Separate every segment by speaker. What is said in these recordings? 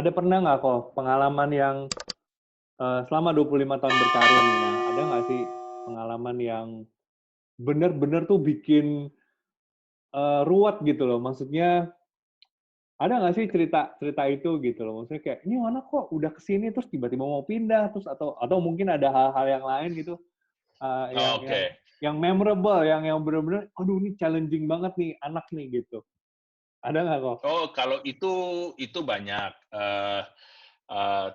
Speaker 1: ada pernah nggak kok pengalaman yang selama 25 tahun berkarir nih, nah ada nggak sih pengalaman yang bener-bener tuh bikin ruwet gitu loh? Maksudnya ada nggak sih cerita itu gitu loh? Maksudnya kayak ini mana kok udah kesini terus tiba-tiba mau pindah terus atau mungkin ada hal-hal yang lain gitu eh, yang yang
Speaker 2: Oke.
Speaker 1: yang memorable, yang bener-bener, aduh ini challenging banget nih anak nih gitu. Ada nggak kok?
Speaker 2: Oh, kalau itu banyak.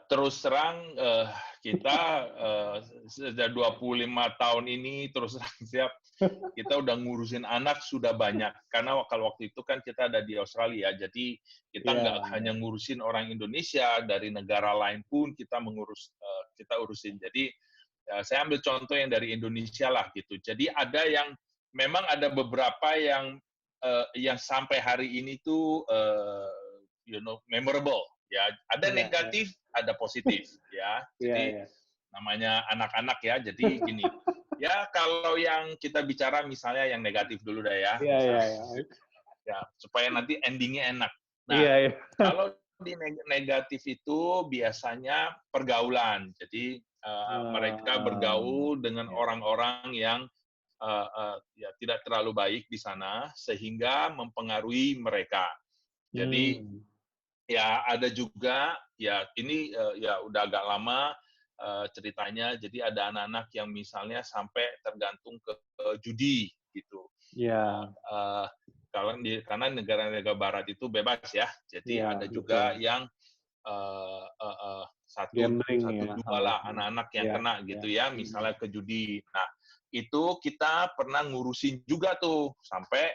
Speaker 2: Terus terang, kita, sudah 25 tahun ini terus terang kita udah ngurusin anak sudah banyak. Karena kalau waktu itu kan kita ada di Australia, jadi kita
Speaker 1: Iya,
Speaker 2: nggak hanya ngurusin orang Indonesia, dari negara lain pun kita urusin. Jadi, saya ambil contoh yang dari Indonesia lah gitu. Jadi ada yang memang ada beberapa yang sampai hari ini tuh, memorable, ya. Ada
Speaker 1: iya, iya,
Speaker 2: negatif, ada positif, ya.
Speaker 1: iya,
Speaker 2: Jadi
Speaker 1: iya,
Speaker 2: namanya anak-anak ya, jadi gini, ya kalau yang kita bicara misalnya yang negatif dulu dah ya,
Speaker 1: iya, iya,
Speaker 2: misalnya
Speaker 1: iya,
Speaker 2: ya supaya nanti endingnya enak. Nah,
Speaker 1: iya, iya.
Speaker 2: kalau di negatif itu biasanya pergaulan. Jadi mereka bergaul dengan
Speaker 1: Ya.
Speaker 2: orang-orang yang ya tidak terlalu baik di sana sehingga mempengaruhi mereka. Jadi
Speaker 1: Hmm.
Speaker 2: ya ada juga ya ini ya udah agak lama ceritanya. Jadi ada anak-anak yang misalnya sampai tergantung ke judi gitu.
Speaker 1: Ya,
Speaker 2: Eh, kalau karena negara-negara Barat itu bebas ya, jadi
Speaker 1: iya,
Speaker 2: ada
Speaker 1: betul.
Speaker 2: juga yang satu
Speaker 1: Gambling
Speaker 2: satu
Speaker 1: ya,
Speaker 2: dua
Speaker 1: salah.
Speaker 2: lah anak-anak yang
Speaker 1: Iya,
Speaker 2: kena
Speaker 1: iya.
Speaker 2: gitu ya,
Speaker 1: Hmm.
Speaker 2: misalnya ke judi. Nah itu kita pernah ngurusin juga tuh sampai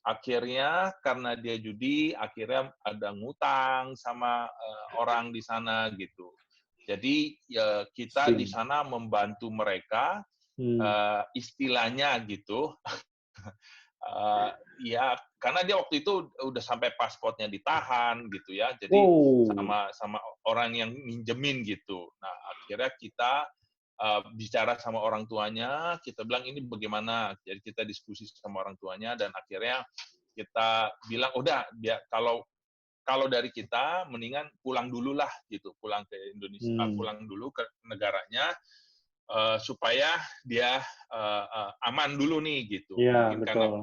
Speaker 2: akhirnya karena dia judi, akhirnya ada ngutang sama orang di sana gitu. Jadi ya, kita di
Speaker 1: Sing.
Speaker 2: sana membantu mereka,
Speaker 1: Hmm.
Speaker 2: istilahnya gitu. eh, ya karena dia waktu itu udah sampai paspornya ditahan gitu ya, jadi
Speaker 1: Wow.
Speaker 2: sama orang yang minjemin gitu. Nah akhirnya kita bicara sama orang tuanya, kita bilang ini bagaimana, jadi kita diskusi sama orang tuanya dan akhirnya kita bilang udah kalau kalau dari kita mendingan pulang dulu lah gitu, pulang ke Indonesia,
Speaker 1: Hmm.
Speaker 2: pulang dulu ke negaranya supaya dia aman dulu nih gitu.
Speaker 1: Iya,
Speaker 2: Mungkin karena
Speaker 1: betul.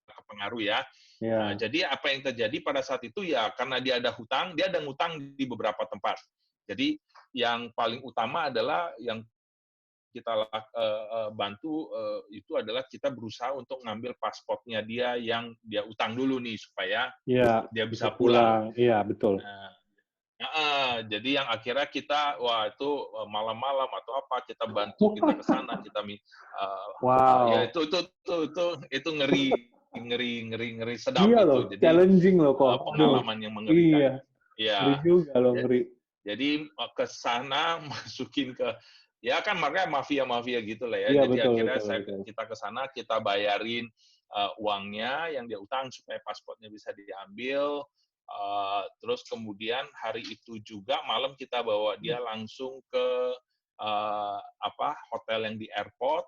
Speaker 2: kepengaruh ya.
Speaker 1: Iya.
Speaker 2: Jadi apa yang terjadi pada saat itu ya karena dia ada ngutang di beberapa tempat. Jadi yang paling utama adalah yang kita bantu itu adalah kita berusaha untuk ngambil pasportnya dia yang dia utang dulu nih supaya
Speaker 1: Iya,
Speaker 2: dia
Speaker 1: bisa
Speaker 2: bisa pulang.
Speaker 1: pulang. Iya, betul.
Speaker 2: Nah, jadi yang akhirnya kita wah itu malam-malam atau apa kita bantu kita ke sana ya
Speaker 1: Wow.
Speaker 2: itu ngeri ngeri ngeri ngeri sedap
Speaker 1: Iya loh,
Speaker 2: itu jadi
Speaker 1: challenging loh kok. Aduh.
Speaker 2: pengalaman yang
Speaker 1: Iya,
Speaker 2: mengerikan
Speaker 1: ngeri
Speaker 2: ya
Speaker 1: juga loh, ngeri.
Speaker 2: jadi ke sana masukin ke ya kan makanya mafia-mafia gitu lah ya.
Speaker 1: Iya,
Speaker 2: Jadi
Speaker 1: betul,
Speaker 2: akhirnya
Speaker 1: betul, betul.
Speaker 2: kita ke sana, kita bayarin uangnya yang dia utang supaya pasportnya bisa diambil. Terus kemudian hari itu juga malam kita bawa dia langsung ke hotel yang di airport.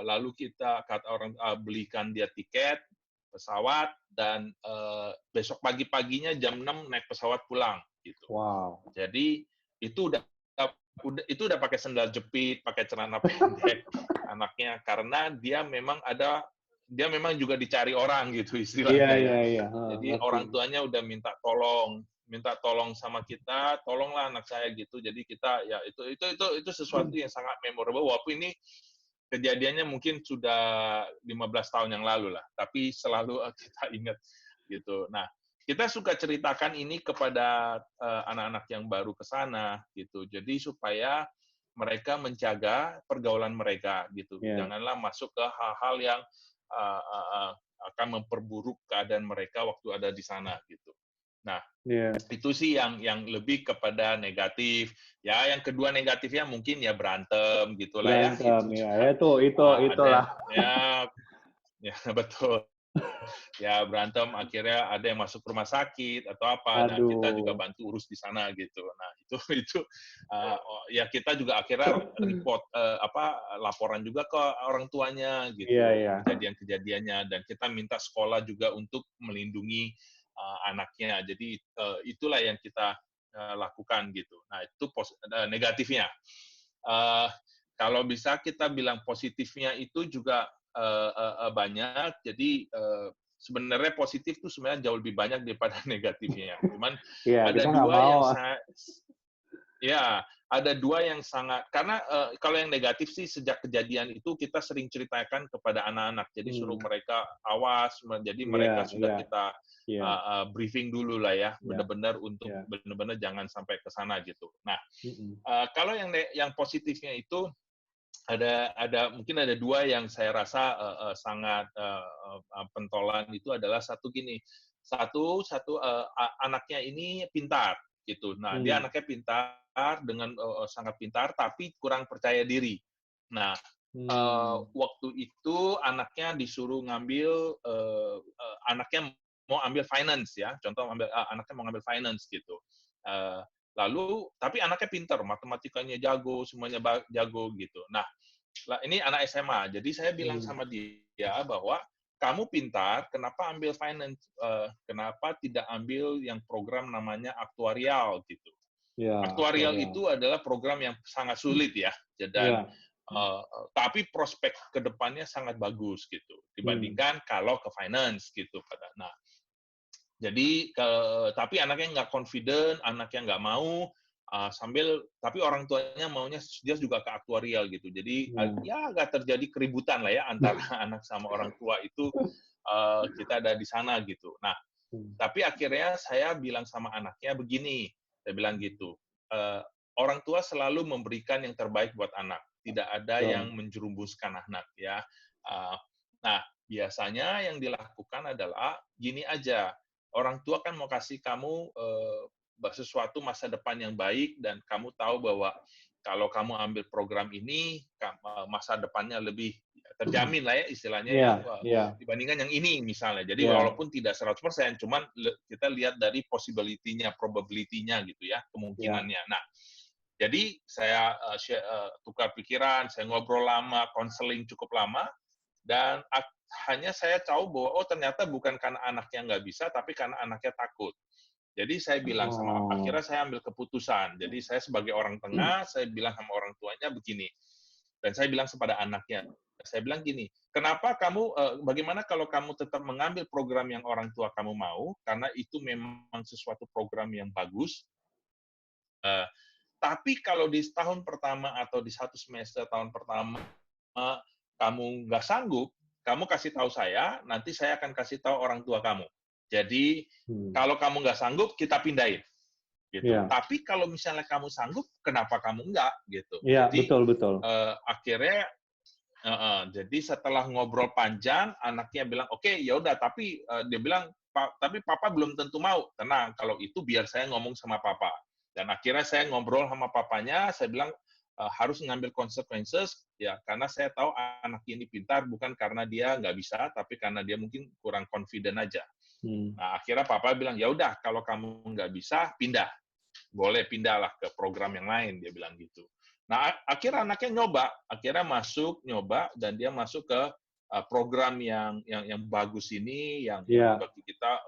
Speaker 2: Lalu kita kata orang belikan dia tiket pesawat dan besok pagi-paginya jam 6 naik pesawat pulang gitu.
Speaker 1: Wow.
Speaker 2: Jadi itu udah pakai sendal jepit, pakai celana pendek anaknya karena dia memang juga dicari orang gitu
Speaker 1: Iya,
Speaker 2: istilahnya ya.
Speaker 1: iya, iya. Heeh,
Speaker 2: Jadi
Speaker 1: ngerti.
Speaker 2: orang tuanya udah minta tolong sama kita, tolonglah anak saya gitu. Jadi kita ya itu sesuatu yang sangat memorable walaupun ini kejadiannya mungkin sudah 15 tahun yang lalu lah, tapi selalu kita ingat gitu. Nah, kita suka ceritakan ini kepada anak-anak yang baru ke sana gitu. Jadi supaya mereka menjaga pergaulan mereka gitu.
Speaker 1: Iya.
Speaker 2: Janganlah masuk ke hal-hal yang uh, uh, uh, akan memperburuk keadaan mereka waktu ada di sana gitu. Nah,
Speaker 1: Iya.
Speaker 2: itu sih yang lebih kepada negatif. Ya, yang kedua negatifnya mungkin ya berantem gitulah ya.
Speaker 1: Berantem,
Speaker 2: Itu
Speaker 1: ya.
Speaker 2: juga ada
Speaker 1: Itulah.
Speaker 2: yang ya betul. Ya berantem akhirnya ada yang masuk rumah sakit atau apa. Nah, kita juga
Speaker 1: Aduh.
Speaker 2: bantu urus di sana gitu. Nah, itu ya kita juga akhirnya report laporan juga ke orang tuanya
Speaker 1: Iya,
Speaker 2: gitu,
Speaker 1: iya.
Speaker 2: kejadian-kejadiannya dan kita minta sekolah juga untuk melindungi anaknya. Jadi itulah yang kita lakukan gitu. Nah, itu negatifnya. Eh, Kalau bisa kita bilang positifnya itu juga banyak. Jadi sebenarnya positif itu sebenarnya jauh lebih banyak daripada negatifnya. Cuman
Speaker 1: Iya,
Speaker 2: ada
Speaker 1: kita nggak
Speaker 2: dua
Speaker 1: mau.
Speaker 2: yang saya ya, ada dua yang sangat karena kalau yang negatif sih sejak kejadian itu kita sering ceritakan kepada anak-anak. Jadi suruh mereka awas, jadi
Speaker 1: Iya,
Speaker 2: mereka sudah
Speaker 1: iya,
Speaker 2: kita
Speaker 1: iya,
Speaker 2: briefing dulu lah ya,
Speaker 1: iya,
Speaker 2: benar-benar untuk
Speaker 1: iya.
Speaker 2: benar-benar jangan sampai ke sana gitu. Nah,
Speaker 1: Mm-mm.
Speaker 2: kalau yang positifnya itu mungkin ada dua yang saya rasa sangat pentolan itu adalah satu gini, satu anaknya ini pintar gitu. Nah, dia
Speaker 1: Hmm.
Speaker 2: anaknya pintar dengan sangat pintar tapi kurang percaya diri. Nah,
Speaker 1: Hmm.
Speaker 2: waktu itu anaknya disuruh ngambil anaknya mau ambil finance ya, contoh anaknya mau ngambil finance gitu. Eh, Lalu tapi anaknya pintar, matematikanya jago, semuanya jago gitu. Nah, ini anak SMA. Jadi saya bilang
Speaker 1: Hmm.
Speaker 2: sama dia bahwa kamu pintar, kenapa ambil finance? Kenapa tidak ambil yang program namanya aktuarial gitu?
Speaker 1: Ya,
Speaker 2: Aktuarial
Speaker 1: aktuarial.
Speaker 2: itu adalah program yang sangat sulit ya, dan
Speaker 1: Ya.
Speaker 2: tapi prospek kedepannya sangat bagus gitu
Speaker 1: Hmm.
Speaker 2: dibandingkan kalau ke finance gitu. Nah, jadi tapi anaknya nggak confident, anaknya nggak mau, tapi orang tuanya maunya dia juga ke aktuarial gitu. Jadi
Speaker 1: Ya.
Speaker 2: ya agak terjadi keributan lah ya antara anak sama orang tua itu, kita ada di sana gitu. Nah,
Speaker 1: Hmm.
Speaker 2: tapi akhirnya saya bilang sama anaknya begini, saya bilang gitu, eee, orang tua selalu memberikan yang terbaik buat anak, tidak ada yang
Speaker 1: Betul.
Speaker 2: menjerumuskan anak ya. Eee, nah, biasanya yang dilakukan adalah gini aja, orang tua kan mau kasih kamu, sesuatu masa depan yang baik dan kamu tahu bahwa kalau kamu ambil program ini, masa depannya lebih terjamin lah ya istilahnya ya,
Speaker 1: Ya, ya,
Speaker 2: dibandingkan yang ini misalnya. Jadi
Speaker 1: ya.
Speaker 2: walaupun tidak 100%, cuman kita lihat dari possibility-nya, probability-nya gitu ya,
Speaker 1: Ya.
Speaker 2: kemungkinannya. Nah, jadi saya tukar pikiran, saya ngobrol lama, konseling cukup lama, dan hanya saya tahu bahwa oh ternyata bukan karena anaknya nggak bisa, tapi karena anaknya takut. Jadi saya bilang
Speaker 1: Oh.
Speaker 2: akhirnya saya ambil keputusan. Jadi saya sebagai orang tengah, saya bilang sama orang tuanya begini, dan saya bilang kepada anaknya, saya bilang gini, kenapa kamu, bagaimana kalau kamu tetap mengambil program yang orang tua kamu mau, karena itu memang sesuatu program yang bagus, eh, tapi kalau di tahun pertama atau di satu semester tahun pertama kamu nggak sanggup, kamu kasih tahu saya, nanti saya akan kasih tahu orang tua kamu. Jadi
Speaker 1: Hmm.
Speaker 2: kalau kamu nggak sanggup, kita pindahin gitu.
Speaker 1: Ya.
Speaker 2: Tapi kalau misalnya kamu sanggup, kenapa kamu enggak gitu.
Speaker 1: Ya,
Speaker 2: Jadi
Speaker 1: betul, betul.
Speaker 2: akhirnya jadi setelah ngobrol panjang, anaknya bilang, "Oke, ya udah." Tapi dia bilang, Tapi papa belum tentu mau." Tenang, kalau itu biar saya ngomong sama papa. Dan akhirnya saya ngobrol sama papanya, saya bilang, harus ngambil consequences, ya karena saya tahu anak ini pintar bukan karena dia nggak bisa, tapi karena dia mungkin kurang confident aja.
Speaker 1: Hmm.
Speaker 2: Nah, akhirnya papa bilang, "Ya udah, kalau kamu nggak bisa, pindah. Boleh pindahlah ke program yang lain," dia bilang gitu. Nah, akhirnya anaknya akhirnya masuk nyoba dan dia masuk ke program yang bagus ini, yang
Speaker 1: Ya.
Speaker 2: bagi kita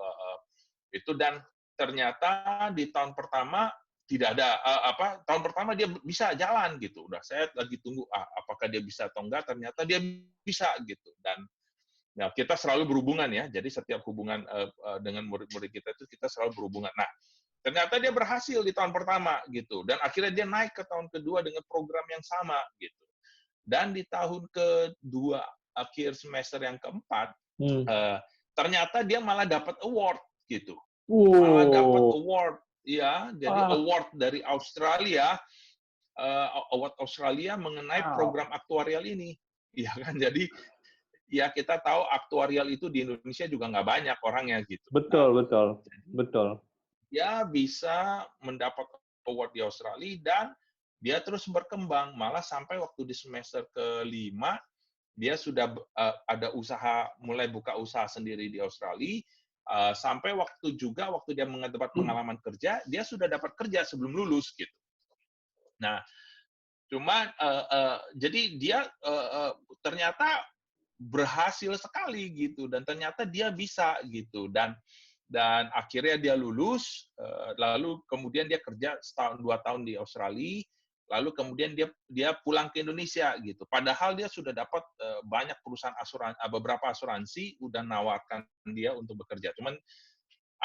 Speaker 2: itu, dan ternyata di tahun pertama tidak ada tahun pertama dia bisa jalan gitu. Udah saya lagi tunggu apakah dia bisa atau enggak, ternyata dia bisa gitu. Dan ya, kita selalu berhubungan ya. Jadi setiap hubungan dengan murid-murid kita itu kita selalu berhubungan. Nah, ternyata dia berhasil di tahun pertama gitu, dan akhirnya dia naik ke tahun kedua dengan program yang sama gitu. Dan di tahun kedua, akhir semester yang keempat,
Speaker 1: Hmm.
Speaker 2: ternyata dia malah dapat award gitu. Malah dapat
Speaker 1: Wow.
Speaker 2: award, ya. Jadi
Speaker 1: Ah.
Speaker 2: award dari Australia, award Australia mengenai
Speaker 1: Wow.
Speaker 2: program aktuarial ini. Iya kan, jadi ya kita tahu aktuarial itu di Indonesia juga nggak banyak orangnya gitu. Nah,
Speaker 1: Betul, betul,
Speaker 2: jadi
Speaker 1: betul.
Speaker 2: dia bisa mendapat award di Australia dan dia terus berkembang, malah sampai waktu di semester kelima dia sudah ada usaha, mulai buka usaha sendiri di Australia, sampai waktu dia mendapat pengalaman kerja, dia sudah dapat kerja sebelum lulus gitu. Nah, cuma jadi dia ternyata berhasil sekali gitu, dan ternyata dia bisa gitu. Dan dan akhirnya dia lulus, lalu kemudian dia kerja setahun 2 tahun di Australia, lalu kemudian dia pulang ke Indonesia gitu. Padahal dia sudah dapat banyak perusahaan beberapa asuransi udah nawarkan dia untuk bekerja. Cuman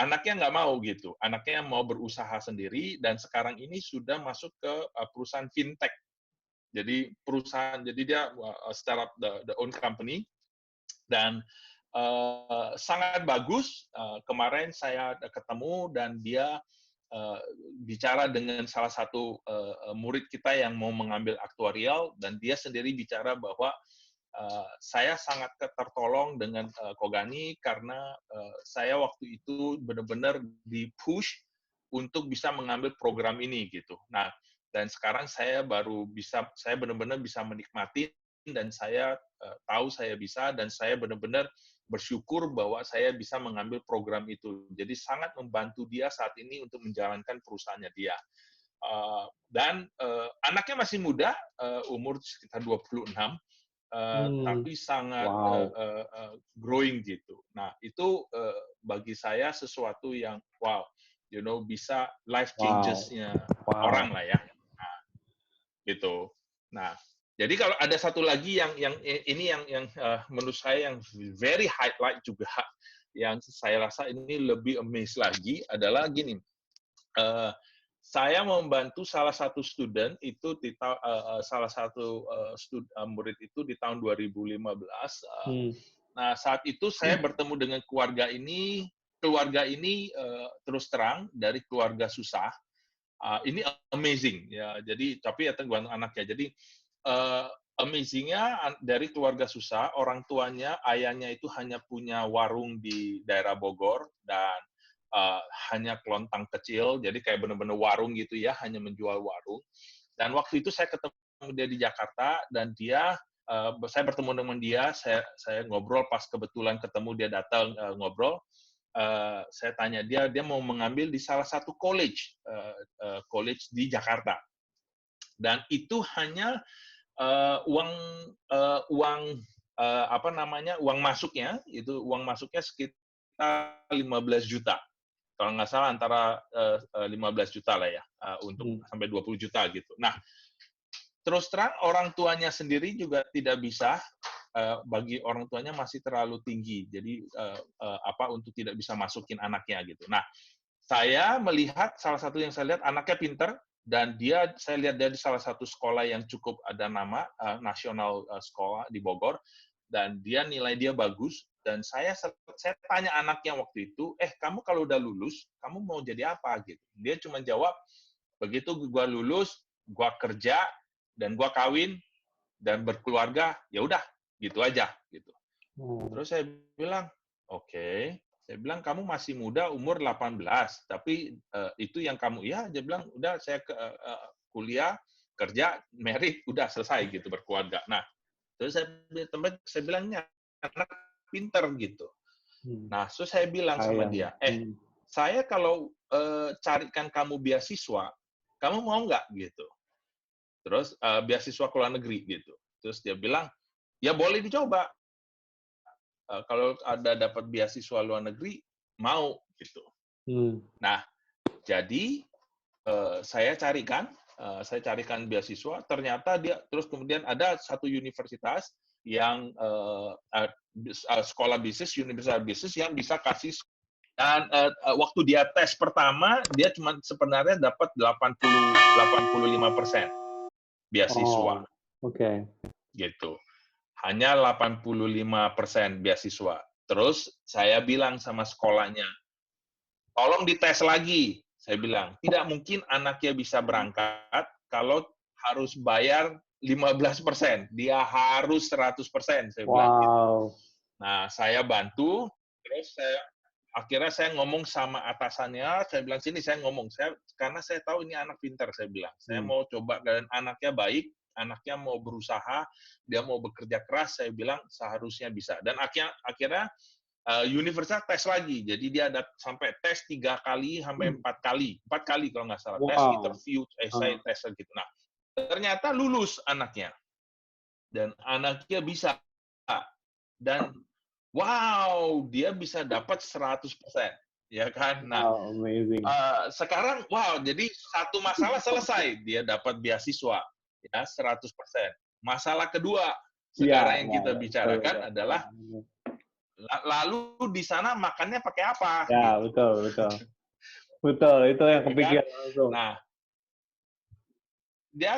Speaker 2: anaknya nggak mau gitu. Anaknya mau berusaha sendiri dan sekarang ini sudah masuk ke perusahaan fintech. Jadi jadi dia startup the own company dan sangat bagus. Kemarin saya ketemu dan dia bicara dengan salah satu murid kita yang mau mengambil aktuarial dan dia sendiri bicara bahwa saya sangat tertolong dengan Kogani karena saya waktu itu benar-benar di-push untuk bisa mengambil program ini gitu. Nah, dan sekarang saya benar-benar bisa menikmati dan saya tahu saya bisa dan saya benar-benar bersyukur bahwa saya bisa mengambil program itu. Jadi sangat membantu dia saat ini untuk menjalankan perusahaannya dia. Dan anaknya masih muda, umur sekitar 26, tapi sangat
Speaker 1: Wow.
Speaker 2: growing gitu. Nah, itu bagi saya sesuatu yang wow, bisa life
Speaker 1: Wow.
Speaker 2: changes-nya
Speaker 1: Wow.
Speaker 2: orang lah ya. Nah, gitu. Nah, jadi kalau ada satu lagi yang ini yang menurut saya yang very highlight juga, yang saya rasa ini lebih amazed lagi adalah gini. Saya membantu salah satu student itu salah satu murid itu di tahun 2015. Nah, saat itu saya bertemu dengan keluarga ini. Keluarga ini terus terang dari keluarga susah. Ini amazing ya. Jadi tapi ya tergantung anaknya. Jadi amazingnya dari keluarga susah, orang tuanya, ayahnya itu hanya punya warung di daerah Bogor dan hanya kelontang kecil, jadi kayak benar-benar warung gitu ya, hanya menjual warung. Dan waktu itu saya ketemu dia di Jakarta dan saya bertemu dengan dia, saya ngobrol pas kebetulan ketemu dia datang ngobrol. Saya tanya dia mau mengambil di salah satu college di Jakarta. Dan itu hanya uang masuknya sekitar 15 juta. Kalau nggak salah antara 15 juta lah ya, untuk sampai 20 juta gitu. Nah, terus terang orang tuanya sendiri juga tidak bisa, bagi orang tuanya masih terlalu tinggi. Jadi untuk tidak bisa masukin anaknya gitu. Nah, saya melihat salah satu yang saya lihat anaknya pinter dan saya lihat dia di salah satu sekolah yang cukup ada nama, nasional sekolah di Bogor, dan nilai dia bagus. Dan saya tanya anaknya waktu itu, kamu kalau udah lulus, kamu mau jadi apa gitu? Dia cuma jawab, begitu gua lulus, gua kerja dan gua kawin dan berkeluarga, ya udah gitu aja gitu. Terus saya bilang, oke. Saya bilang, kamu masih muda, umur 18, tapi itu yang kamu, ya, dia bilang, udah saya kuliah, kerja, married, udah selesai gitu, berkeluarga. Nah, terus saya bilangnya, anak pinter gitu. Nah, terus saya bilang sama dia, saya kalau carikan kamu beasiswa, kamu mau nggak gitu? Terus beasiswa ke luar negeri gitu. Terus dia bilang, ya boleh dicoba. Kalau ada dapat beasiswa luar negeri, mau gitu. Nah, jadi saya carikan beasiswa. Ternyata terus kemudian ada satu universitas yang sekolah bisnis, universitas bisnis yang bisa kasih. Dan waktu dia tes pertama, dia cuma sebenarnya dapat 85% beasiswa.
Speaker 1: Oke.
Speaker 2: Gitu. Hanya 85% beasiswa. Terus saya bilang sama sekolahnya, tolong dites lagi. Saya bilang, tidak mungkin anaknya bisa berangkat kalau harus bayar 15%. Dia harus 100%, saya bilang gitu. Nah, saya bantu, terus akhirnya saya ngomong sama atasannya, saya bilang, sini saya ngomong, karena saya tahu ini anak pintar, saya bilang. Saya mau coba, dan anaknya baik, anaknya mau berusaha, dia mau bekerja keras, saya bilang seharusnya bisa. Dan akhirnya universitas tes lagi, jadi dia ada sampai tes 3 kali sampai 4 kali, 4 kali kalau nggak salah, tes interview, essay, tes gitu. Nah, ternyata lulus anaknya, dan anaknya bisa, dan wow, dia bisa dapat 100%. ya kan? Nah,
Speaker 1: Wow, amazing.
Speaker 2: sekarang wow, jadi satu masalah selesai, dia dapat beasiswa ya 100%. Masalah kedua
Speaker 1: Iya,
Speaker 2: sekarang yang
Speaker 1: iya,
Speaker 2: kita
Speaker 1: iya, betul,
Speaker 2: bicarakan
Speaker 1: betul.
Speaker 2: adalah lalu di sana makannya pakai apa
Speaker 1: Ya,
Speaker 2: gitu,
Speaker 1: betul, betul. Betul, itu yang
Speaker 2: ya kan?
Speaker 1: kepikiran langsung.
Speaker 2: Nah, dia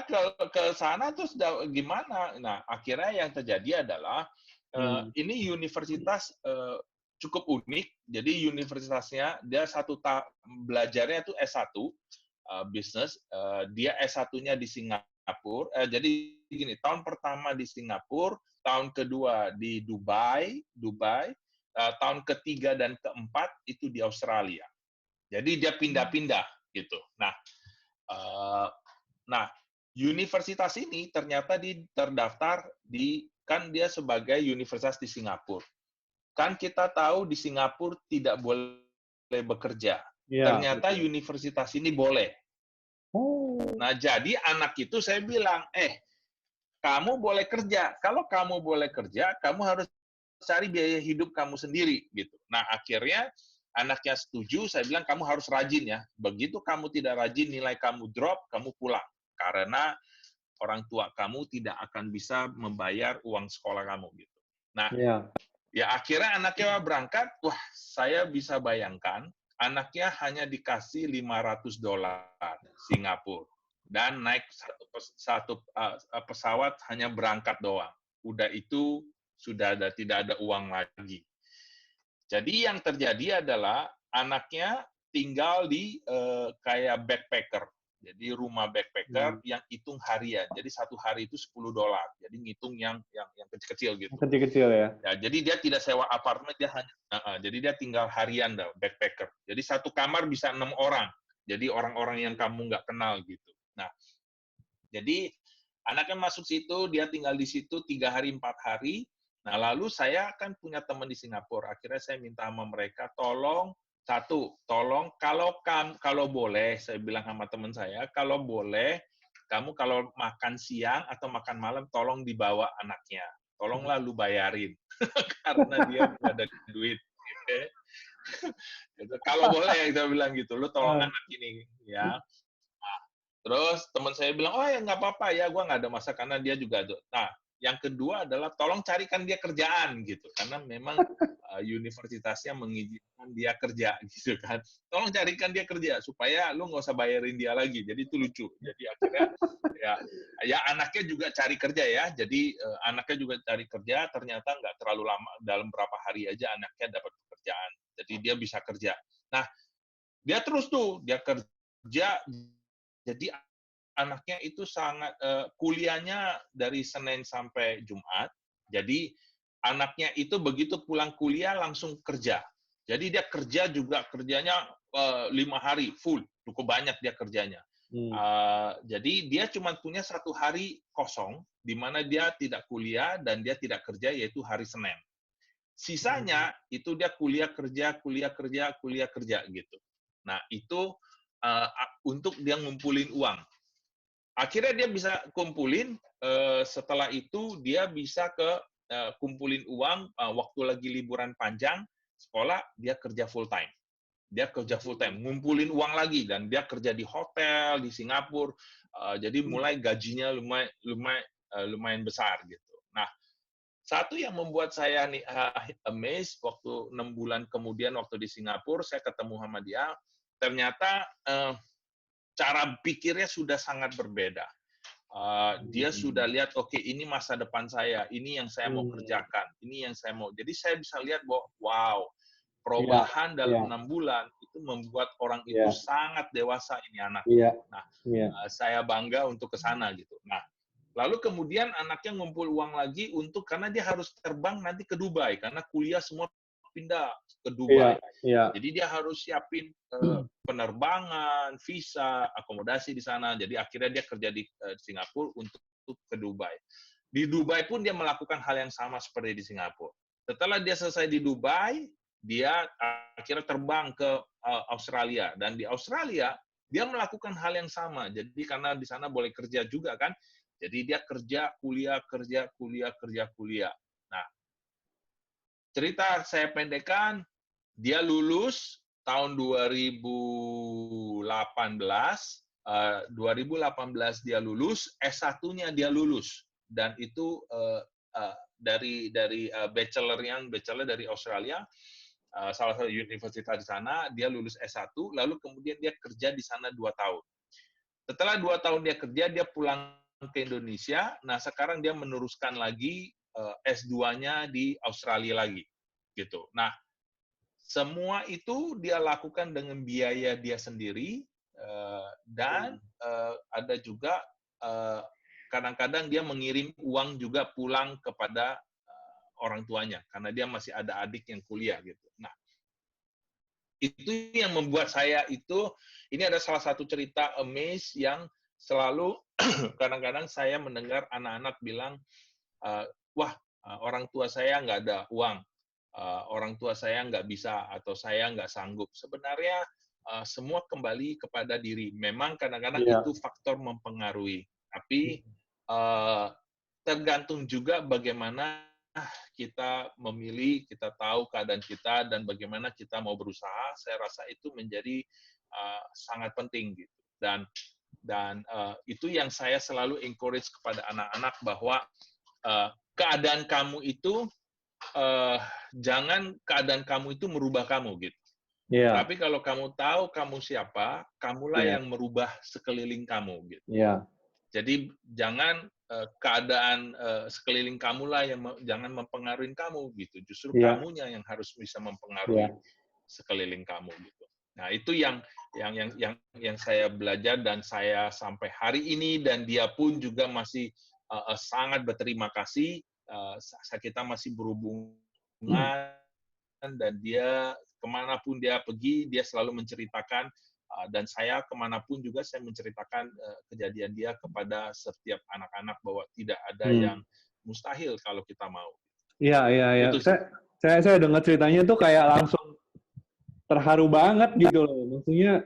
Speaker 2: ke sana terus gimana? Nah, akhirnya yang terjadi adalah
Speaker 1: Hmm.
Speaker 2: ini universitas cukup unik. Jadi universitasnya dia belajarnya itu S1 bisnis. Dia S1-nya di Singapura. Jadi gini, tahun pertama di Singapura, tahun kedua di Dubai, tahun ketiga dan keempat itu di Australia. Jadi dia pindah-pindah gitu. Eh, nah, universitas ini ternyata terdaftar kan dia sebagai universitas di Singapura. Kan kita tahu di Singapura tidak boleh bekerja.
Speaker 1: Iya,
Speaker 2: Ternyata
Speaker 1: betul.
Speaker 2: universitas ini boleh.
Speaker 1: Oh.
Speaker 2: Nah, jadi anak itu saya bilang, kamu boleh kerja. Kalau kamu boleh kerja, kamu harus cari biaya hidup kamu sendiri gitu. Nah, akhirnya anaknya setuju, saya bilang kamu harus rajin ya. Begitu kamu tidak rajin, nilai kamu drop, kamu pulang. Karena orang tua kamu tidak akan bisa membayar uang sekolah kamu gitu. Nah,
Speaker 1: Iya.
Speaker 2: ya akhirnya anaknya berangkat, wah saya bisa bayangkan anaknya hanya dikasih $500 Singapura dan naik satu pesawat hanya berangkat doang. Udah itu tidak ada uang lagi. Jadi yang terjadi adalah anaknya tinggal di kayak backpacker. Jadi rumah backpacker yang hitung harian. Jadi satu hari itu $10. Jadi ngitung yang kecil-kecil gitu.
Speaker 1: Kecil-kecil ya.
Speaker 2: Ya, jadi dia tidak sewa apartemen, jadi dia tinggal harian dah, backpacker. Jadi satu kamar bisa 6 orang. Jadi orang-orang yang kamu nggak kenal gitu. Nah, jadi anaknya masuk situ, dia tinggal di situ 3 hari, 4 hari. Nah, lalu saya kan punya teman di Singapura. Akhirnya saya minta sama mereka, tolong kalau boleh, saya bilang sama teman saya, kalau boleh, kamu kalau makan siang atau makan malam, tolong dibawa anaknya. Tolonglah lu bayarin. Karena dia nggak ada duit. Kalau boleh, saya bilang gitu, lu tolong anak ini. Ya. Terus teman saya bilang, oh ya nggak apa-apa ya, gue nggak ada masalah karena dia juga ada. Nah, yang kedua adalah tolong carikan dia kerjaan gitu, karena memang universitasnya mengizinkan dia kerja gitu kan. Tolong carikan dia kerja supaya lu nggak usah bayarin dia lagi. Jadi itu lucu. Jadi akhirnya ya anaknya juga cari kerja ya. Jadi anaknya juga cari kerja. Ternyata nggak terlalu lama, dalam berapa hari aja anaknya dapat pekerjaan. Jadi dia bisa kerja. Nah, dia terus tuh dia kerja. Jadi anaknya itu sangat kuliahnya dari Senin sampai Jumat. Jadi anaknya itu begitu pulang kuliah langsung kerja. Jadi dia kerja juga kerjanya 5 hari full, cukup banyak dia kerjanya. Jadi dia cuma punya 1 hari kosong di mana dia tidak kuliah dan dia tidak kerja, yaitu hari Senin. Sisanya itu dia kuliah kerja gitu. Nah itu untuk dia ngumpulin uang. Akhirnya dia bisa kumpulin, setelah itu dia bisa kumpulin uang, waktu lagi liburan panjang, sekolah, dia kerja full time. Dia kerja full time, ngumpulin uang lagi, dan dia kerja di hotel, di Singapura, jadi mulai gajinya lumayan besar gitu. Nah, satu yang membuat saya nih amazed, waktu 6 bulan kemudian waktu di Singapura, saya ketemu sama dia, ternyata cara pikirnya sudah sangat berbeda. Dia sudah lihat, oke, ini masa depan saya, ini yang saya mau kerjakan, ini yang saya mau. Jadi saya bisa lihat bahwa, wow,
Speaker 1: Iya,
Speaker 2: perubahan
Speaker 1: iya,
Speaker 2: dalam 6 bulan itu membuat orang itu
Speaker 1: iya,
Speaker 2: sangat dewasa ini anak.
Speaker 1: iya,
Speaker 2: Nah,
Speaker 1: iya.
Speaker 2: saya bangga untuk ke sana gitu. Nah, lalu kemudian anaknya ngumpul uang lagi karena dia harus terbang nanti ke Dubai karena kuliah semua pindah ke
Speaker 1: Iya,
Speaker 2: Dubai.
Speaker 1: iya.
Speaker 2: Jadi dia harus siapin penerbangan, visa, akomodasi di sana. Jadi akhirnya dia kerja di Singapura untuk ke Dubai. Di Dubai pun dia melakukan hal yang sama seperti di Singapura. Setelah dia selesai di Dubai, dia akhirnya terbang ke Australia. Dan di Australia, dia melakukan hal yang sama. Jadi karena di sana boleh kerja juga kan, jadi dia kerja, kuliah, kerja, kuliah, kerja, kuliah. Nah, cerita saya pendekkan, dia lulus tahun 2018 dia lulus, S1-nya dia lulus, dan itu dari bachelor dari Australia, salah satu universitas di sana, dia lulus S1, lalu kemudian dia kerja di sana 2 tahun. Setelah 2 tahun dia kerja, dia pulang ke Indonesia. Nah, sekarang dia meneruskan lagi S2-nya di Australia lagi, gitu. Nah, semua itu dia lakukan dengan biaya dia sendiri, dan ada juga kadang-kadang dia mengirim uang juga pulang kepada orang tuanya, karena dia masih ada adik yang kuliah, gitu. Nah, itu yang membuat saya ini ada salah satu cerita amaze yang selalu kadang-kadang saya mendengar anak-anak bilang, wah, orang tua saya nggak ada uang, orang tua saya nggak bisa, atau saya nggak sanggup. Sebenarnya semua kembali kepada diri. Memang kadang-kadang
Speaker 1: Iya.
Speaker 2: itu faktor mempengaruhi, tapi tergantung juga bagaimana kita memilih, kita tahu keadaan kita, dan bagaimana kita mau berusaha. Saya rasa itu menjadi sangat penting, gitu. Dan itu yang saya selalu encourage kepada anak-anak, bahwa keadaan kamu itu jangan keadaan kamu itu merubah kamu, gitu.
Speaker 1: Iya.
Speaker 2: Tapi kalau kamu tahu kamu siapa, kamulah
Speaker 1: Iya.
Speaker 2: yang merubah sekeliling kamu, gitu.
Speaker 1: Iya.
Speaker 2: Jadi jangan keadaan sekeliling kamulah yang jangan mempengaruhi kamu, gitu. Justru
Speaker 1: Iya.
Speaker 2: kamunya yang harus bisa mempengaruhi
Speaker 1: Iya.
Speaker 2: sekeliling kamu, gitu. Nah, itu yang saya belajar, dan saya sampai hari ini, dan dia pun juga masih sangat berterima kasih. Kita masih berhubungan, dan dia kemanapun dia pergi, dia selalu menceritakan, dan saya kemanapun juga saya menceritakan kejadian dia kepada setiap anak-anak, bahwa tidak ada yang mustahil kalau kita mau.
Speaker 1: Iya, iya, iya.
Speaker 2: Itu sih.
Speaker 1: Saya dengar ceritanya tuh kayak langsung terharu banget gitu loh. Maksudnya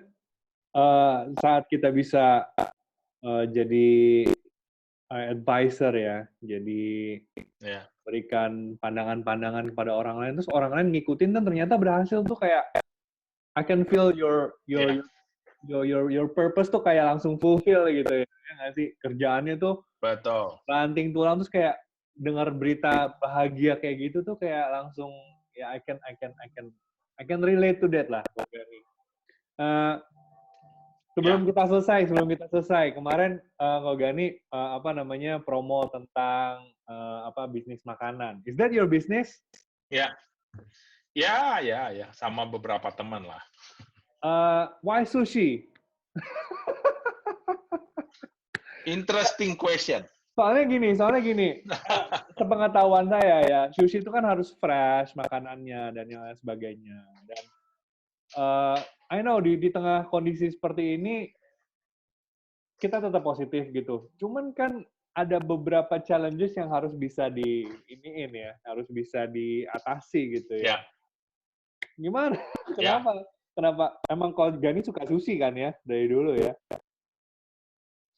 Speaker 1: saat kita bisa jadi advisor ya, jadi
Speaker 2: Ya.
Speaker 1: berikan pandangan-pandangan kepada orang lain, terus orang lain ngikutin, dan ternyata berhasil tuh, kayak I can feel your purpose tuh kayak langsung fulfill gitu ya. Ya nggak sih? Kerjaannya tuh
Speaker 2: Betul.
Speaker 1: banting tulang, terus kayak dengar berita bahagia kayak gitu tuh kayak langsung, ya I can relate to that lah. Sebelum kita selesai, kemarin Ko Gani promo tentang bisnis makanan. Is that your business?
Speaker 2: Ya, sama beberapa teman lah.
Speaker 1: Why sushi?
Speaker 2: Interesting question.
Speaker 1: Soalnya gini, sepengetahuan saya ya, sushi itu kan harus fresh makanannya dan yang lain sebagainya. Dan I know di tengah kondisi seperti ini kita tetap positif gitu. Cuman kan ada beberapa challenges yang harus bisa harus bisa diatasi gitu ya. Gimana? Kenapa? Emang Ko Gani suka sushi kan ya dari dulu ya?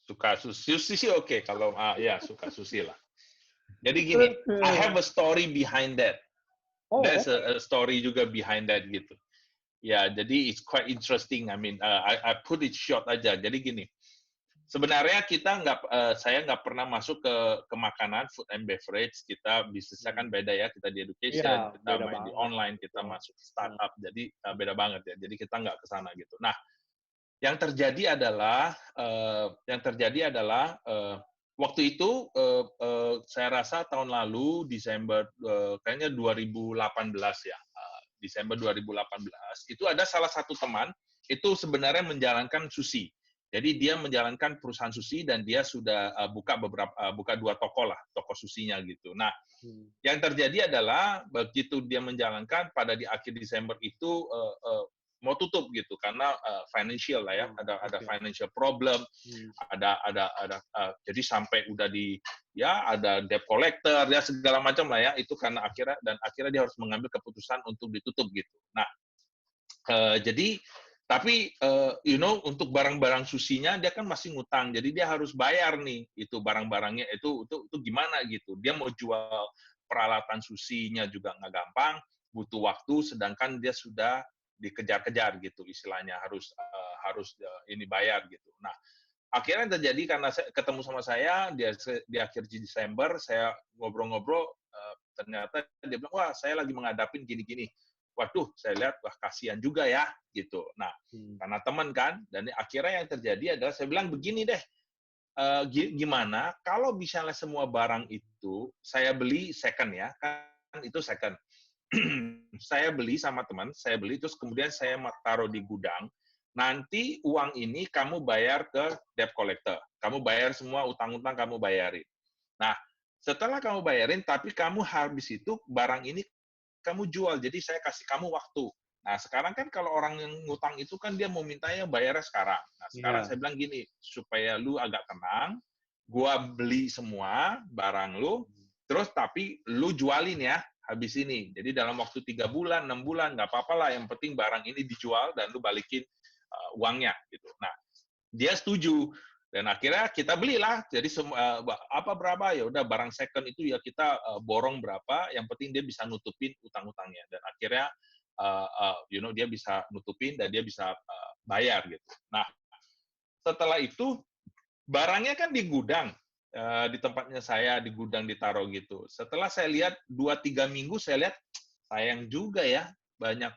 Speaker 2: Suka sushi sih oke. Kalau suka sushi lah. Jadi gini, I have a story behind that. There's a story juga behind that gitu. Ya, jadi it's quite interesting. I mean, I put it short aja. Jadi gini, sebenarnya saya nggak pernah masuk ke makanan, food and beverage. Kita bisnisnya kan beda ya. Kita di education, kita main di online, kita masuk startup. Jadi beda banget ya. Jadi kita nggak ke sana gitu. Nah, yang terjadi adalah waktu itu saya rasa tahun lalu Desember kayaknya 2018 ya. Desember 2018 itu ada salah satu teman itu sebenarnya menjalankan sushi. Jadi dia menjalankan perusahaan sushi, dan dia sudah buka 2 toko lah, toko susinya gitu. Nah, yang terjadi adalah begitu dia menjalankan, pada di akhir Desember itu mau tutup gitu karena financial lah ya, ada financial problem, jadi sampai udah ada debt collector ya, segala macam lah ya, itu karena akhirnya dia harus mengambil keputusan untuk ditutup gitu. Nah, jadi tapi untuk barang-barang susinya dia kan masih ngutang, jadi dia harus bayar nih itu barang-barangnya, itu gimana gitu. Dia mau jual peralatan susinya juga nggak gampang, butuh waktu, sedangkan dia sudah dikejar-kejar gitu istilahnya, harus ini bayar gitu. Nah, akhirnya yang terjadi karena ketemu sama saya di akhir Desember, saya ngobrol-ngobrol, ternyata dia bilang, wah saya lagi menghadapin gini-gini. Waduh, saya lihat, wah kasihan juga ya, gitu. Nah, karena teman kan, dan akhirnya yang terjadi adalah saya bilang begini deh, gimana kalau misalnya semua barang itu saya beli second ya, kan itu second. Saya beli sama teman, saya beli terus kemudian saya taruh di gudang. Nanti uang ini kamu bayar ke debt collector. Kamu bayar semua utang-utang kamu bayarin. Nah, setelah kamu bayarin, tapi kamu habis itu barang ini kamu jual. Jadi saya kasih kamu waktu. Nah, sekarang kan kalau orang yang ngutang itu kan dia mau mintanya bayarnya sekarang. Nah, sekarang
Speaker 1: Iya.
Speaker 2: saya bilang gini, supaya lu agak tenang, gua beli semua barang lu, terus tapi lu jualin ya habis ini. Jadi dalam waktu 3 bulan, 6 bulan, nggak apa-apa lah. Yang penting barang ini dijual dan lu balikin uangnya gitu. Nah, dia setuju dan akhirnya kita belilah. Jadi apa berapa ya udah barang second itu ya kita borong berapa. Yang penting dia bisa nutupin utang-utangnya dan akhirnya dia bisa nutupin dan dia bisa bayar gitu. Nah, setelah itu barangnya kan di gudang, di tempatnya saya di gudang ditaruh gitu. Setelah saya lihat 2-3 minggu saya lihat sayang juga ya banyak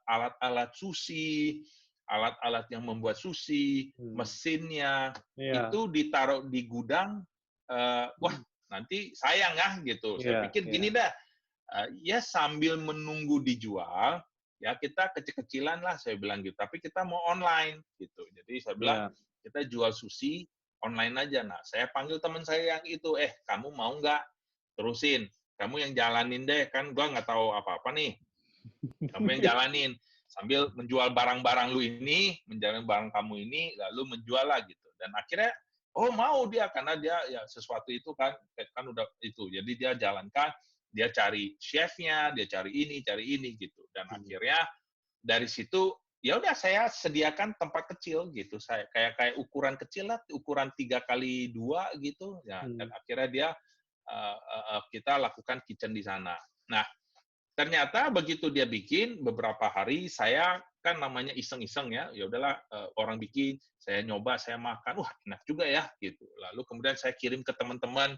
Speaker 2: alat-alat sushi, alat-alat yang membuat sushi, mesinnya
Speaker 1: Iya.
Speaker 2: itu ditaruh di gudang. Wah nanti sayang ya gitu. Saya
Speaker 1: Iya,
Speaker 2: pikir
Speaker 1: iya.
Speaker 2: gini dah, ya sambil menunggu dijual, ya kita kecil-kecilan lah saya bilang gitu. Tapi kita mau online gitu. Jadi saya bilang
Speaker 1: Iya.
Speaker 2: kita jual sushi online aja. Nah, saya panggil teman saya yang itu, kamu mau nggak terusin? Kamu yang jalanin deh, kan gua nggak tahu apa-apa nih. Kamu yang jalanin sambil menjual barang-barang lu ini, menjalan barang kamu ini, lalu menjual lah gitu. Dan akhirnya, oh mau dia karena dia ya sesuatu itu kan udah itu. Jadi dia jalankan, dia cari chefnya, dia cari ini gitu. Dan akhirnya dari situ ya udah saya sediakan tempat kecil gitu. Saya kayak ukuran kecil lah, ukuran 3x2 gitu. Ya, dan akhirnya dia kita lakukan kitchen di sana. Nah, ternyata begitu dia bikin beberapa hari saya kan namanya iseng-iseng ya, ya udahlah orang bikin, saya nyoba, saya makan, wah enak juga ya gitu. Lalu kemudian saya kirim ke teman-teman,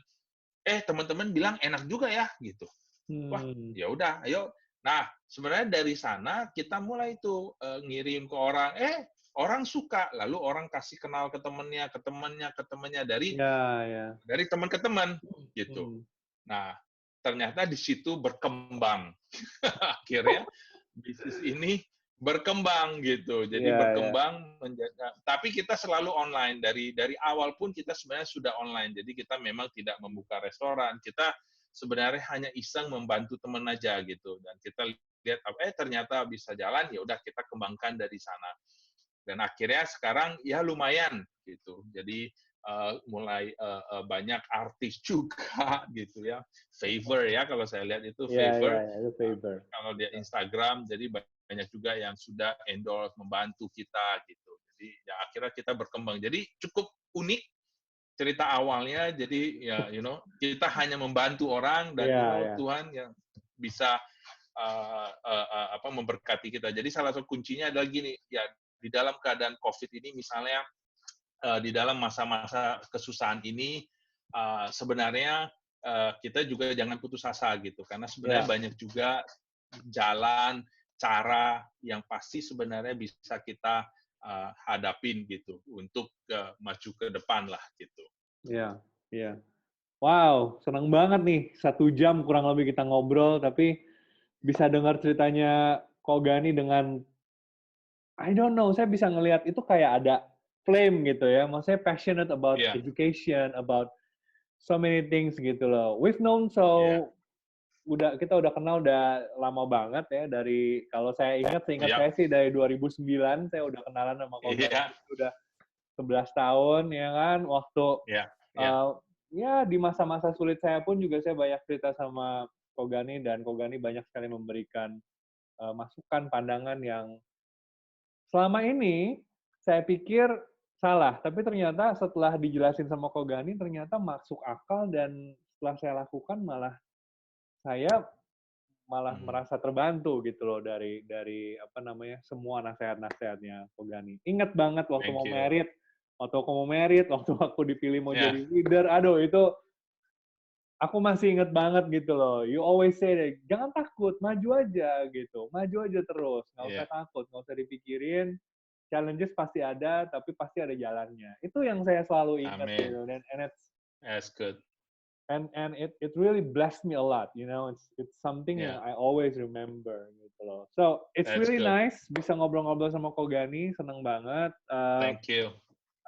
Speaker 2: teman-teman bilang enak juga ya gitu. Wah, ya udah, ayo. Nah, sebenarnya dari sana kita mulai tuh ngirim ke orang, orang suka, lalu orang kasih kenal ke temannya, ke temannya, ke temannya
Speaker 1: Iya, iya.
Speaker 2: dari teman ke teman gitu.
Speaker 1: Hmm.
Speaker 2: Nah, ternyata di situ berkembang. Akhirnya bisnis ini berkembang gitu. Jadi
Speaker 1: Iya, iya.
Speaker 2: berkembang tapi kita selalu online dari awal pun kita sebenarnya sudah online. Jadi kita memang tidak membuka restoran. Kita sebenarnya hanya iseng membantu teman aja gitu dan kita lihat ternyata bisa jalan ya udah kita kembangkan dari sana. Dan akhirnya sekarang ya lumayan gitu. Jadi mulai banyak artis juga gitu ya. Favor ya kalau saya lihat itu
Speaker 1: Iya, iya,
Speaker 2: Favor
Speaker 1: iya. Itu favor.
Speaker 2: kalau dia Instagram jadi banyak juga yang sudah endorse membantu kita gitu. Jadi ya akhirnya kita berkembang. Jadi cukup unik cerita awalnya. Jadi ya kita hanya membantu orang dan
Speaker 1: Iya, iya.
Speaker 2: Tuhan yang bisa memberkati kita. Jadi salah satu kuncinya adalah gini, ya di dalam keadaan COVID ini misalnya di dalam masa-masa kesusahan ini sebenarnya kita juga jangan putus asa gitu karena sebenarnya
Speaker 1: Iya.
Speaker 2: banyak juga jalan cara yang pasti sebenarnya bisa kita hadapin gitu untuk maju ke depan lah gitu.
Speaker 1: Iya, iya. Wow, senang banget nih. 1 jam kurang lebih kita ngobrol, tapi bisa dengar ceritanya Ko Gani dengan, I don't know, saya bisa ngelihat itu kayak ada flame gitu ya. Maksudnya passionate about
Speaker 2: Iya,
Speaker 1: education, about so many things gitu loh. We've known
Speaker 2: iya,
Speaker 1: kita udah kenal udah lama banget ya dari kalau seingat
Speaker 2: iya,
Speaker 1: saya sih dari 2009 saya udah kenalan sama Ko Gani
Speaker 2: iya,
Speaker 1: udah 11 tahun ya kan waktu
Speaker 2: iya, iya,
Speaker 1: uh, ya di masa-masa sulit saya pun juga saya banyak cerita sama Ko Gani dan Ko Gani banyak sekali memberikan masukan pandangan yang selama ini saya pikir salah, tapi ternyata setelah dijelasin sama Ko Gani ternyata masuk akal dan setelah saya lakukan malah saya malah merasa terbantu gitu loh dari apa namanya semua nasihat-nasihatnya Kogani. Ingat banget waktu
Speaker 2: Thank
Speaker 1: mau
Speaker 2: you.
Speaker 1: merit, waktu aku dipilih mau
Speaker 2: Yeah.
Speaker 1: jadi leader, aduh itu aku masih inget banget gitu loh. You always say that, jangan takut, maju aja gitu. Maju aja terus, nggak usah
Speaker 2: Yeah.
Speaker 1: takut, nggak usah dipikirin. Challenges pasti ada, tapi pasti ada jalannya. Itu yang saya selalu ingat
Speaker 2: Amin.
Speaker 1: gitu.
Speaker 2: That's good.
Speaker 1: And it really blessed me a lot, you know. It's something yang
Speaker 2: Yeah.
Speaker 1: I always remember gitu loh. So it's
Speaker 2: That's
Speaker 1: really
Speaker 2: good.
Speaker 1: nice bisa ngobrol-ngobrol sama Kogani, seneng banget.
Speaker 2: Thank you.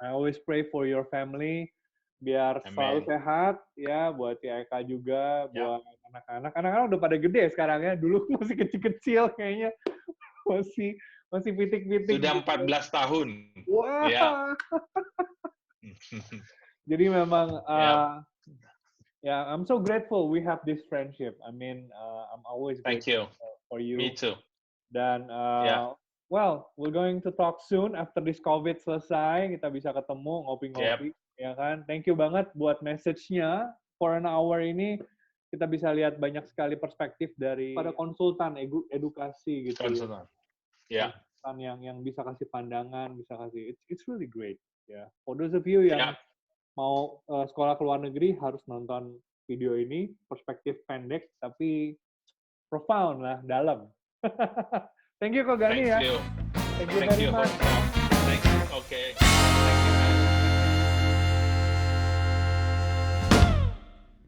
Speaker 1: I always pray for your family biar selalu
Speaker 2: Amin.
Speaker 1: sehat ya, buat si Eka juga,
Speaker 2: Ya.
Speaker 1: buat anak-anak. Anak-anak udah pada gede sekarang ya. Dulu masih kecil-kecil kayaknya. Masih pitik-pitik.
Speaker 2: Sudah
Speaker 1: gitu.
Speaker 2: 14 tahun.
Speaker 1: Wah.
Speaker 2: Ya.
Speaker 1: Jadi memang
Speaker 2: Ya.
Speaker 1: yeah, I'm so grateful we have this friendship. I mean, I'm always
Speaker 2: Thank
Speaker 1: grateful
Speaker 2: you.
Speaker 1: for you.
Speaker 2: Me too.
Speaker 1: Dan
Speaker 2: Ya.
Speaker 1: well, we're going to talk soon after this COVID selesai. Kita bisa ketemu ngopi-ngopi, ya kan? Thank you banget buat message-nya. For an hour ini kita bisa lihat banyak sekali perspektif dari pada konsultan edukasi gitu.
Speaker 2: Konsultan. Ya.
Speaker 1: Konsultan yang bisa kasih pandangan, bisa kasih. It's really great. Ya. For those of you yang mau sekolah ke luar negeri harus nonton video ini, perspektif pendek tapi profound lah, dalam. Thank you Kogani ya.
Speaker 2: Thank you.
Speaker 1: Thank you very much.
Speaker 2: Thanks. Okay.